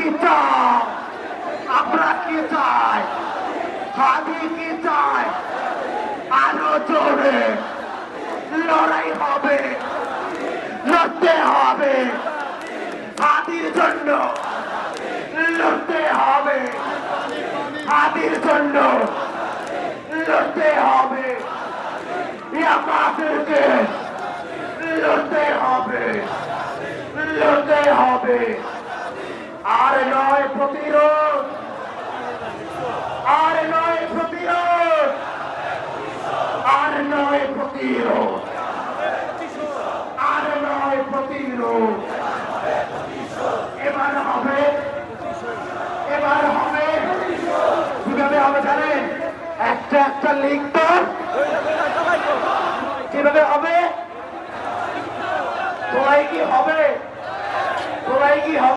কি চাও? আমরা কি চাই? হাদি কি চাই? আরো জোরে লড়াই হবে, লড়তে হবে, হাদির জন্য লড়তে হবে, হাদির জন্য লড়তে হবে, আমাদেরকে লড়তে হবে, লড়তে হবে। আর নয় প্রতিরোধ, আর নয় প্রতিরোধ, আর নয় প্রতিরোধ, আর নয় প্রতিরোধ। এবার হবে, এবার হবে, কিভাবে হবে জানেন? একটা একটা লিখত কিভাবে হবে? তোলাই কি হবে? তোলাই কি হবে?